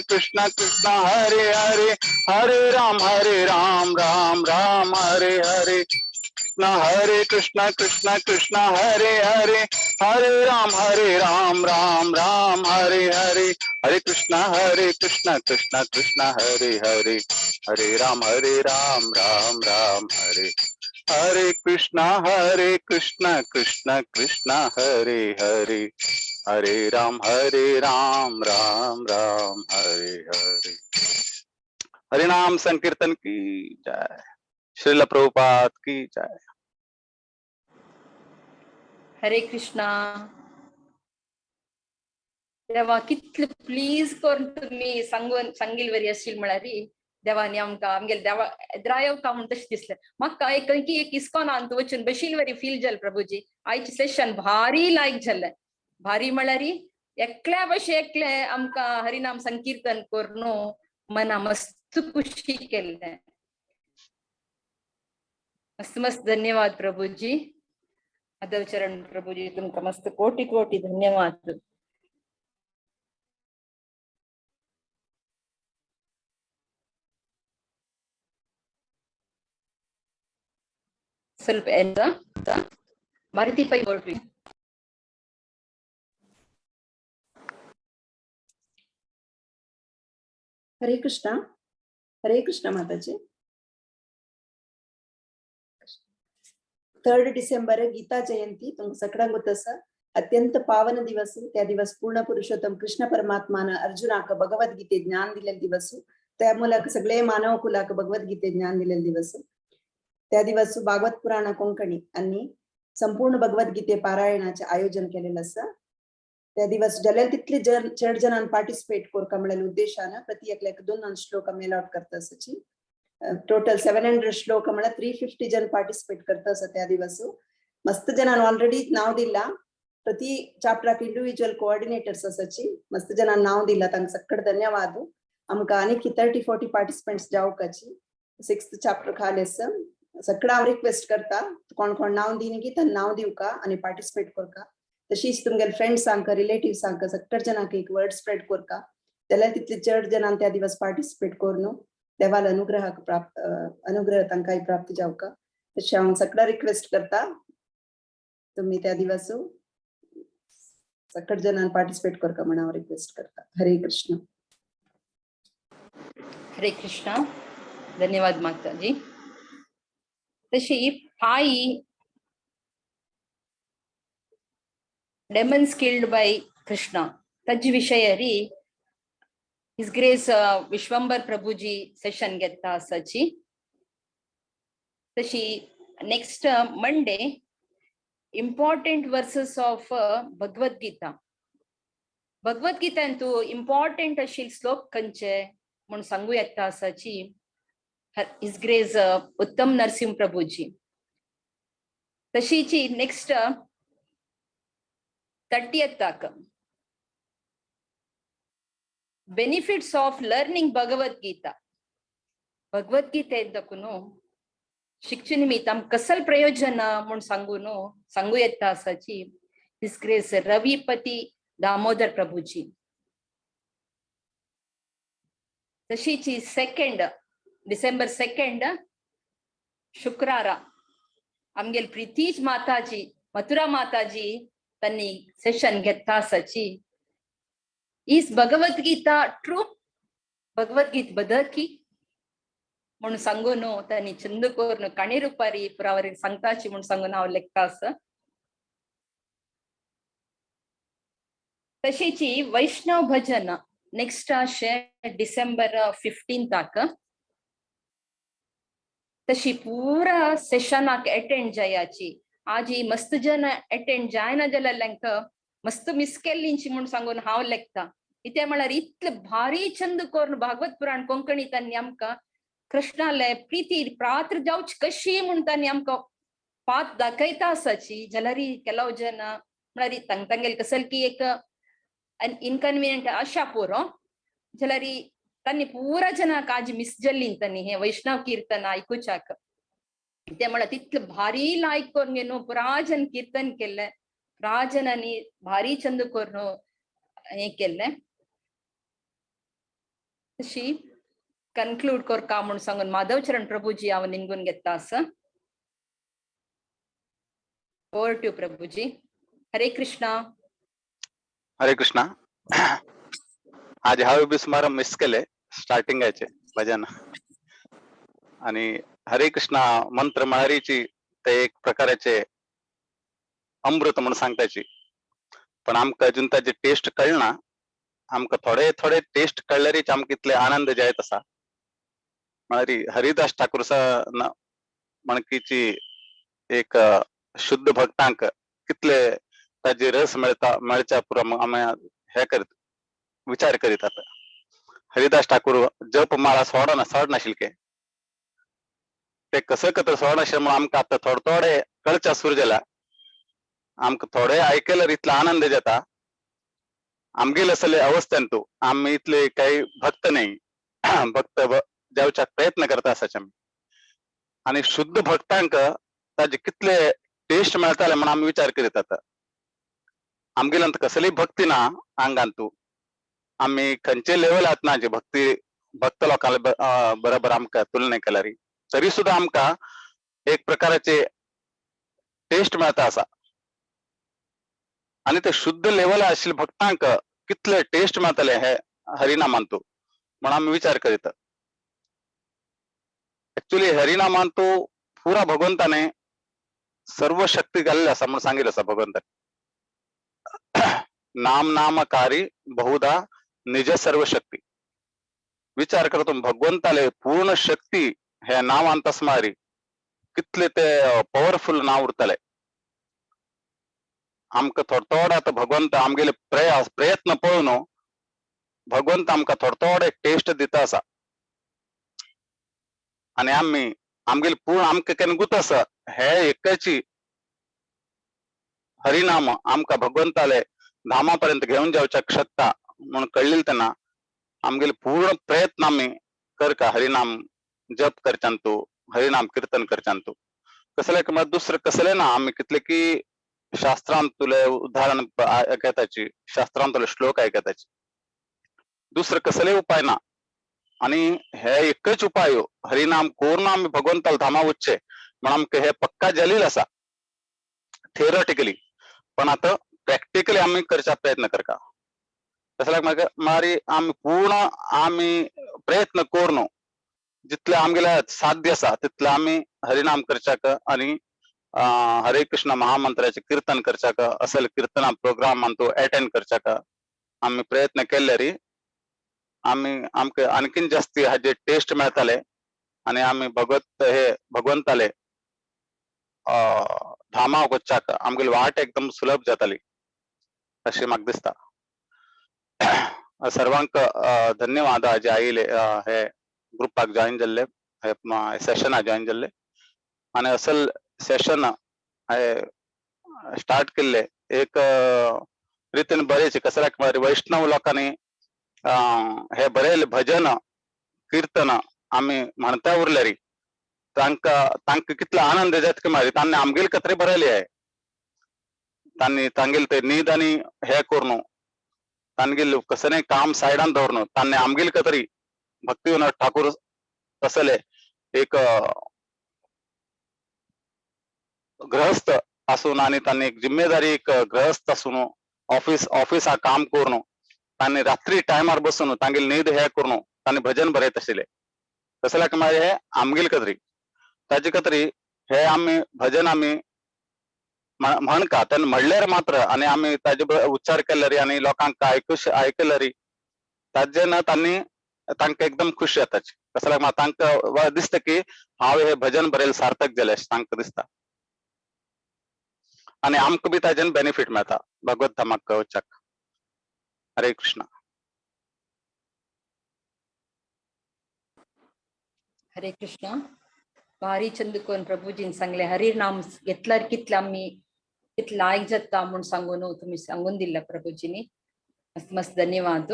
Speaker 6: कृष्ण कृष्ण हरे हरे, हरे राम राम हरे हरे, कृष्ण कृष्ण हरे हरे, हरे राम राम हरे हरे, हरे कृष्ण कृष्ण कृष्ण हरे हरे, हरे राम राम राम हरे, हरे कृष्ण कृष्ण कृष्ण हरे हरे, हरे राम राम राम हरे हरे। हरे नाम संकीर्तन की जय, श्रील प्रभुपाद की जय।
Speaker 1: हरे कृष्णा। देवा कितले please करून तुम्ही सांगील वरी आशिल म्हळ्यार देवानी आमगेल देवा द्रायव का म्हण तशें दिसलें म्हाका एक इस्कॉन अंत वचून बशील वरी फील जालें प्रभुजी। आयचे सेशन भारी लायक जालें, भारी म्हळ्यार एकल्या भशेन एकले आमकां हरिनाम संकीर्तन करून मना मस्त खुशी केलें। मस्त मस्त धन्यवाद प्रभुजी, माधव चरण प्रभुजी तुमका मस्त कोटी कोटी धन्यवाद। ಸ್ವಲ್ಪ ಎಂತ ಭಾರತಿ ಪೈ ಹೊರಟ್ವಿ।
Speaker 7: हरे कृष्णा माताजी। 3 डिसेंबर गीता जयंती तुमकां सगळ्यांक ಗೊತ್ತಸ अत्यंत पावन दिवस। त्या दिवस पूर्ण पुरुषोत्तम कृष्ण परमात्मान अर्जुनाक भगवद्गीते ज्ञान दिलेले दिवस। त्या ಮೂಲಕ सगळे मानव कुलाक भगवद्गीते ज्ञान दिलेले दिवस। त्या दिवस भागवत पुराण कोंकणी आणि संपूर्ण भगवद्गीते पारायणाचे आयोजन केलेलं आसा। त्या दिवस जलेल तितले चड जणांनी पार्टिसिपेट करका म्हणल्या उद्देशान प्रति एकल्याक 2 श्लोक मेलॉट करता आसाची। टोटल 700 श्लोक म्हणल्यार 350 जन पार्टिसिपेट करता आसा त्या दिवस। मस्त जणांनी ऑलरेडी नाव दिला, प्रति चॅप्टराक इंडिव्हिज्युअल कोऑर्डिनेटर्स आसाची मस्त जणांनी नाव दिला, तांकां सकट धन्यवाद। आमकां आनी 30-40 पार्टिसिपेंट्स जावकाची 6th चॅप्टर खाली आसा। सगळं हांव रिक्वेस्ट करता कोण कोण नाव दिनी की तां नाव दिवका आणि पार्टिसिपेट करका। तशीच तुमगेल फ्रेंड्सांक रिलेटिव्सांक सगळ्या जणांक एक वर्ड स्प्रेड करका, जाल्यार तितले चड जणांनी त्या दिवस पार्टिसिपेट करून देवाल अनुग्रह तांकां प्राप्त जावका। तशें हांव सगळ्या रिक्वेस्ट करता तुम्ही त्या दिवस सगळ्या जणांनी पार्टिसिपेट करका म्हणून हांव रिक्वेस्ट करता। हरे कृष्ण।
Speaker 1: हरे कृष्णा, धन्यवाद माताजी। तशी पायी demons killed by Krishna ताजे विशयारी His Grace विश्वंबर प्रभुजी सेशन घेता आसाची। तशी next Monday important verses of Bhagavad गीतांतू इम्पॉर्टंट आशिल्ले श्लोक खंयचे म्हण सांगू येता आसाची His Grace उत्तम नरसिंह प्रभुजी। तशीची नेक्स्ट 30th ताक बेनिफिट्स ऑफ लर्निंग भगवद्गीता भगवद्गीते इದ್ದಕ್ಕೂನು शिक्षण निमित्त कसल प्रयोजन म्हणून सांगू येता असाची हिस ग्रेस रविपती दामोदर प्रभूजी तशीची 2 डिसेंबर 2 शुक्रार आमगेल प्रीतीज माताजी मथुरा माताजी तन्नी सेशन घेता असाची इस भगवद्गीता ट्रू भगवद्गीत बदकी म्हणून सांगून त्यांनी चंदकोर काणी रुपारी पुरावरी सांगताची म्हणून सांगून हांव लेखता आसा तशीची वैष्णव भजन नेक्स्ट आशे डिसेंबर 15 ताक तशी पूरा सेशनाक अटेंड जायाची आज ही मस्त जन अटेंड जायना जाल्यार तांकां मस्त मिस केल्लींची म्हणून सांगून हांव लेखता कित्याक म्हळ्यार इतलें भारी चंद करून भागवत पुराण कोंकणी तांणी आमकां कृष्णाले प्रीती प्रात्र जावची कशी म्हणून तांणी आमकां पात दाखयता आसाची जाल्यार केलो जन म्हळ्यार तांगेल कसल की एक इनकन्विनियंट आशा पुरो जाल्यार तांणी पुरा जनाक आज मिस जाल्ली तांणी हे वैष्णव कीर्तन आयकुच्याक ते म्हळ्यार तितलें भारी लायक करून गे न्हू पुरा जन कीर्तन केल्लें पुरा जनांनी भारी चंद करून हे केल्लें तशी कन्क्लूड करता म्हणून सांगून माधवचरण प्रभूजी हांव निमगून घेता आसा ओवर टू प्रभूजी हरे कृष्णा
Speaker 6: हरे कृष्णा आज हांवे बी सुमार मिस केले स्टार्टिंगाचे भजन आणि हरे कृष्णा मंत्र म्हळ्यारीची ते एक प्रकाराचे अमृत म्हणून सांगताची पण आमकां अजून ताची टेस्ट कळना आमकां थोडे थोडे टेस्ट कळल्यारीच आमकां इतले आनंद जायत आसा म्हळ्यार हरिदास ठाकूर म्हणकीची एक शुद्ध भक्तांक कितले ताजे रस मेळच्या पुरो आमी हे करीत विचार करीतात हरिदास ठाकूर जप माळा सोडनाशिल्ले ते कसं कतर सोडनाशिल्ले म्हणून आमकां आतां थोडे कळच्या सुरू जाला आमकां थोडे आयकल्यार इतलो आनंद जाता आमगेले असले अवस्थेंतू आमी इतले काही भक्त नाही भक्त जावच्या प्रयत्न करता आसाचे आमी आणि शुद्ध भक्तांक ताजे कितले टेस्ट मेळटाले म्हणून आमी विचार करीतात आमगेल्यांत कसली भक्ती ना आंगांतू आमी खंयचे लेवल ना जे भक्त लोकांना बरोबर आमकां तुलने केल्यार तरी सुद्धा आमकां एक प्रकाराचे टेस्ट मेळता आसा आणि ते शुद्ध लेवल आशिल्ले भक्तांक कितले टेस्ट मेळटले हे हरिनामांतू म्हणून आमी विचार करीत एक्चुअली हरिनामांतू पुरा भगवंताने सर्व शक्ती घाल्ली आसा म्हणून सांगितलं आसा भगवंताने नाम नामकारी बहुधा निज सर्व शक्ती विचार करतो भगवंताले पूर्ण शक्ती हे नावांत असणारी कितले ते पॉवरफुल नाव उरतले आमकां थोडे आता भगवंत आमगेले प्रयत्न पळोवन भगवंत आमकां थोडे टेस्ट दिता आसा आणि आमगेले पूर्ण आमकां केन्ना गुत आसा हे एकाची हरिनाम आमकां भगवंताले धामा पर्यंत घेऊन जावच्याक शकता म्हणून कळिल्लें तेन्ना आमगेले पूर्ण प्रयत्न आमी करता हरिनाम जप करच्यांतू हरिनाम कीर्तन करच्यांतू कसले दुसरे कसले ना आमी कितले की शास्त्रांतले उदाहरण आयकताची शास्त्रांतले श्लोक आयकताची दुसरे कसले उपाय ना आणि हे एकच उपाय हरिनाम करून आमी भगवंताला धामा वचचे म्हणून आमकां हे पक्का जाल्लें आसा थियोरेटिकली पण आता प्रॅक्टिकली आमी करचा प्रयत्न करता तसल्याक मारी आमी पूर्ण आमी प्रयत्न करून जितले आमगेले साध्य आसा तितले आमी हरिनाम करच्याक आणि हरे कृष्ण महामंत्राचे कीर्तन करच्याक असल कीर्तना प्रोग्रामांतू अटेंड करच्याक आमी प्रयत्न केल्यारी आमकां आणखीन जास्ती हाजे टेस्ट मेळटले आणि आमी भगवंताले धामा वचच्याक आमगेली वाट एकदम सुलभ जाताली अशें म्हाका दिसता सर्वांक धन्यवाद जे आयिल्ले हे ग्रुपाक जॉइन जाल्ले हे सेशनाक जॉइन जाल्ले आणि असल सेशन स्टार्ट केल्ले एक रितीन बरेच कसल्याक म्हळ्यार वैष्णव लोकांनी हे बरेले भजन कीर्तन आम्ही म्हणता उरल्यारी तांकां कितलो आनंद जाता म्हळ्यार तांणी आमगेल कत्री बरयली आहे तांगेल ते न्हीद आनी हे करून तांगेल कसले काम सायडान दवरून तांणी आमगेल कतरी भक्तिविनोद ठाकूर तसले एक गृहस्थ असून आणि तांणी एक जिम्मेदारी एक गृहस्थ असून ऑफिसा काम करून तांणी रात्री टायमार बसून तांगेल न्हीद हे करून तांणी भजन बरयत आशिल्ले कसल्याक म्हळ्यार हे आमगेल कतरी ताजे कतरी हे आमी भजन आमी म्हणका तेन्ना म्हणल्यार मात्र आनी आमी ताजे उच्चार केल्यारी आनी लोकांक आयकल्यारी ताजेन तांणी तांकां एकदम खुशी जाता कसल्याक तांकां दिसता की हांव हे भजन बरयलें सार्थक जालें अशें तांकां दिसता आनी आमकां बी ताजेन बेनिफीट मेळटा भगवत धामाक वचपाक. हरे कृष्ण.
Speaker 1: हरे कृष्ण. भारी चंद कोण प्रभुजीन सांगले हरी नाम घेतल्यार कितले आमी कितले लायक जाता म्हूण सांगून तुमी सांगून दिला प्रभुजीनी मस्त मस्त धन्यवाद.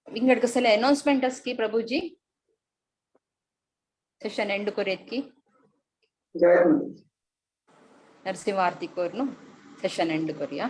Speaker 1: विंगड कसले अनाउन्समेंट आस की प्रभुजी सेशन एंड करूयात की नरसिंह आरती करून सेशन एंड करूया.